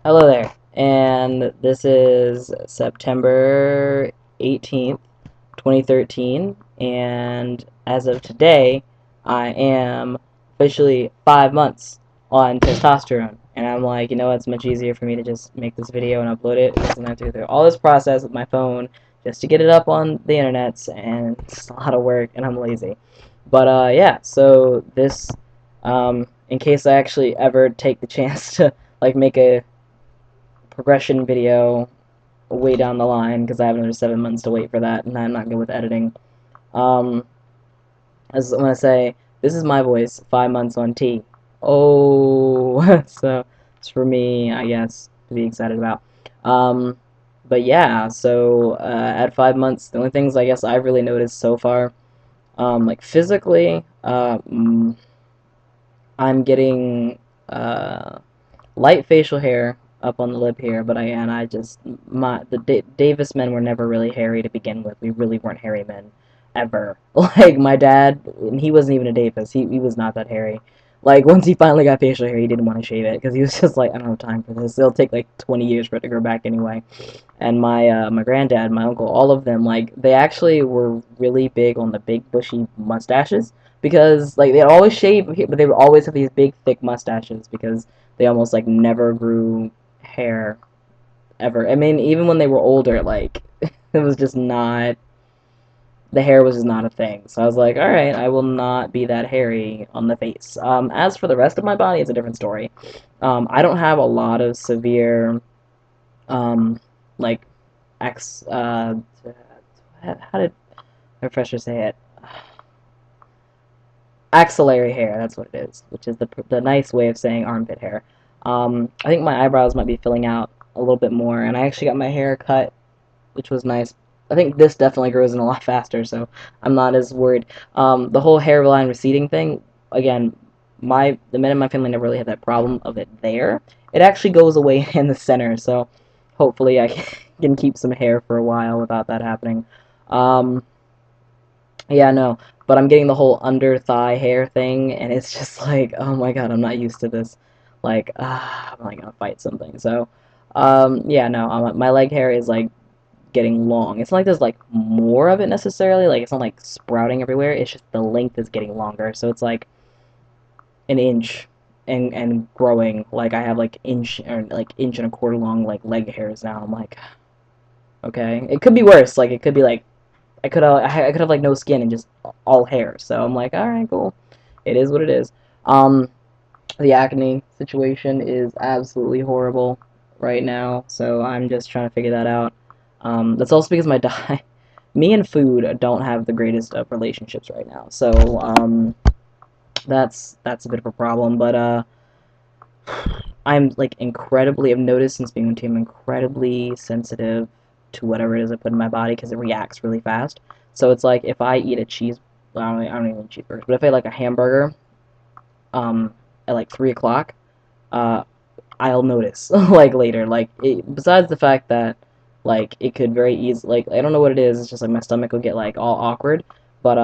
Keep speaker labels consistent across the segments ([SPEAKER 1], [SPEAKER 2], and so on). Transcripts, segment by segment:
[SPEAKER 1] Hello there, and this is September 18th, 2013, and as of today, I am officially 5 months on testosterone, and I'm like, you know, it's much easier for me to just make this video and upload it, because I have to go through all this process with my phone just to get it up on the internet, and it's a lot of work, and I'm lazy. But, yeah, so this, in case I actually ever take the chance to, like, make a progression video way down the line because I have another 7 months to wait for that, and I'm not good with editing. Um, as I'm gonna say, this is my voice, 5 months on T. Oh, so it's for me, I guess, to be excited about. But yeah, so at 5 months, the only things I guess I've really noticed so far, like physically, I'm getting light facial hair up on the lip here, but I just the Davis men were never really hairy to begin with. We really weren't hairy men ever. Like my dad, and he wasn't even a Davis. He was not that hairy. Like once he finally got facial hair, he didn't want to shave it because he was just like, I don't have time for this. It'll take like 20 years for it to grow back anyway. And my granddad, my uncle, all of them, like they actually were really big on the big bushy mustaches because like they'd always shave, but they would always have these big thick mustaches because they almost like never grew hair ever. I mean, even when they were older, like it was just not, the hair was just not a thing. So I was like, all right, I will not be that hairy on the face. As for the rest of my body, it's a different story. I don't have a lot of severe, like, ex. How did my professor say it? Axillary hair. That's what it is, which is the nice way of saying armpit hair. I think my eyebrows might be filling out a little bit more, and I actually got my hair cut, which was nice. I think this definitely grows in a lot faster, so I'm not as worried. The whole hairline receding thing, again, the men in my family never really had that problem of it there. It actually goes away in the center, so hopefully I can keep some hair for a while without that happening. Um, yeah, no, but I'm getting the whole under thigh hair thing, and it's just like, oh my god, I'm not used to this. Like, I'm like gonna fight something. So, yeah, no, my leg hair is like getting long. It's not like there's like more of it necessarily. Like it's not like sprouting everywhere. It's just the length is getting longer. So it's like an inch and growing. Like I have like inch or like inch and a quarter long like leg hairs now. I'm like, okay, it could be worse. Like it could be like I could have like no skin and just all hair. So I'm like, all right, cool. It is what it is. Um, the acne situation is absolutely horrible right now. So I'm just trying to figure that out. That's also because my diet, me and food don't have the greatest of relationships right now. So that's a bit of a problem. But I'm like incredibly, I've noticed since being on team, I'm incredibly sensitive to whatever it is I put in my body because it reacts really fast. So it's like if I eat a cheese, well, I don't even eat cheeseburgers, but if I like a hamburger, at like 3 o'clock, uh, I'll notice like later. Like besides the fact that like it could very easily, like I don't know what it is. It's just like my stomach will get like all awkward. But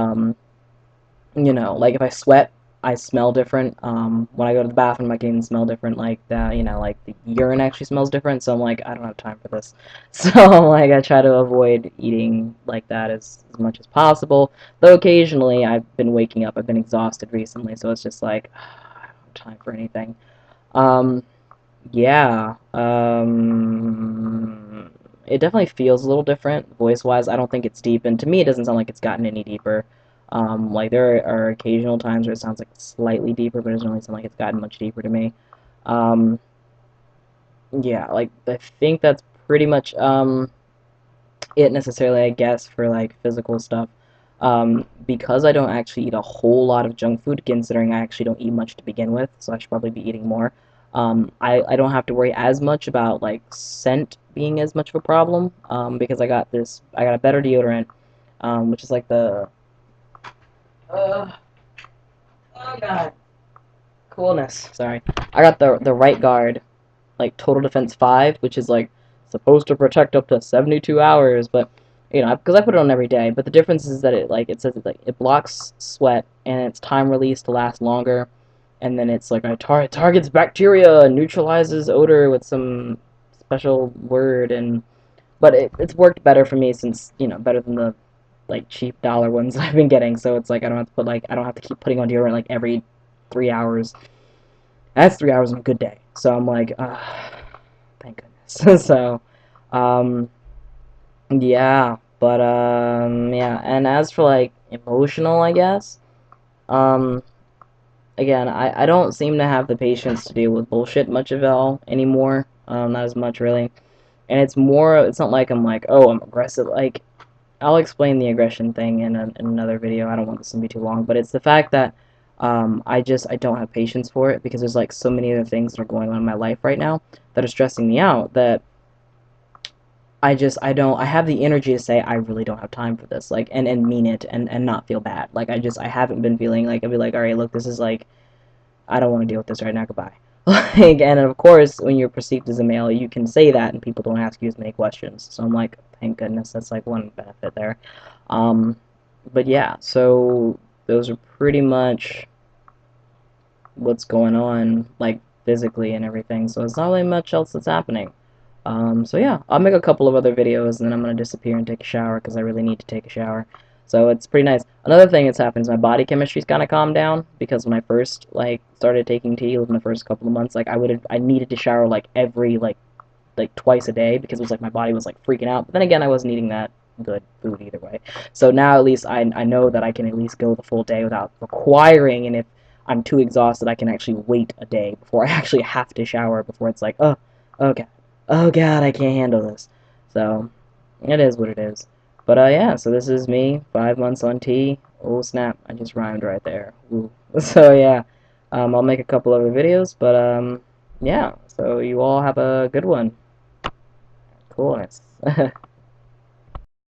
[SPEAKER 1] you know, like if I sweat, I smell different. When I go to the bathroom, I can even smell different. Like the, you know, like the urine actually smells different. So I'm like, I don't have time for this. So I'm like, I try to avoid eating like that as much as possible. Though occasionally I've been waking up. I've been exhausted recently, so it's just like, I don't have time for anything. Um, yeah. It definitely feels a little different voice-wise. I don't think it's deep, and to me, it doesn't sound like it's gotten any deeper. Like there are occasional times where it sounds like it's slightly deeper, but it doesn't really sound like it's gotten much deeper to me. Um, yeah, like I think that's pretty much it necessarily, I guess, for like physical stuff. Because I don't actually eat a whole lot of junk food, considering I actually don't eat much to begin with, so I should probably be eating more. I don't have to worry as much about like scent being as much of a problem, because I got a better deodorant, which is like uh, oh god, coolness. Sorry, I got the right guard, like Total Defense 5, which is like supposed to protect up to 72 hours, but you know, because I put it on every day. But the difference is that it says it blocks sweat and it's time release to last longer. and then it's like I targets bacteria, neutralizes odor with some special word, and but it's worked better for me since better than the like cheap dollar ones I've been getting. So it's like I don't have to put like I don't have to keep putting on deodorant like every 3 hours. That's 3 hours on a good day. So I'm like, thank goodness. So, um, yeah, but yeah. And as for like emotional, I guess, um, again, I don't seem to have the patience to deal with bullshit much of it all anymore. Not as much really. And it's more. It's not like I'm like, oh, I'm aggressive. Like I'll explain the aggression thing in another video. I don't want this to be too long, but it's the fact that I don't have patience for it because there's like so many other things that are going on in my life right now that are stressing me out that I have the energy to say I really don't have time for this, like, and mean it and not feel bad. Like I haven't been feeling like I'd be like, all right, look, this is like I don't want to deal with this right now. Goodbye. Like, and of course, when you're perceived as a male, you can say that, and people don't ask you as many questions. So I'm like, thank goodness, that's like one benefit there. Um, but yeah, so those are pretty much what's going on, like physically and everything. So it's not really much else that's happening. So yeah, I'll make a couple of other videos, and then I'm gonna disappear and take a shower because I really need to take a shower. So it's pretty nice. Another thing that's happened is my body chemistry's kind of calmed down because when I first like started taking tea within the first couple of months, like I needed to shower like every like twice a day because it was like my body was like freaking out. But then again, I wasn't eating that good food either way. So now at least I know that I can at least go the full day without requiring, and if I'm too exhausted, I can actually wait a day before I actually have to shower before it's like, okay, oh god, I can't handle this. So it is what it is. But yeah, so this is me, 5 months on tea. Oh snap, I just rhymed right there. Ooh. So yeah, I'll make a couple other videos, but yeah, so you all have a good one. Cool.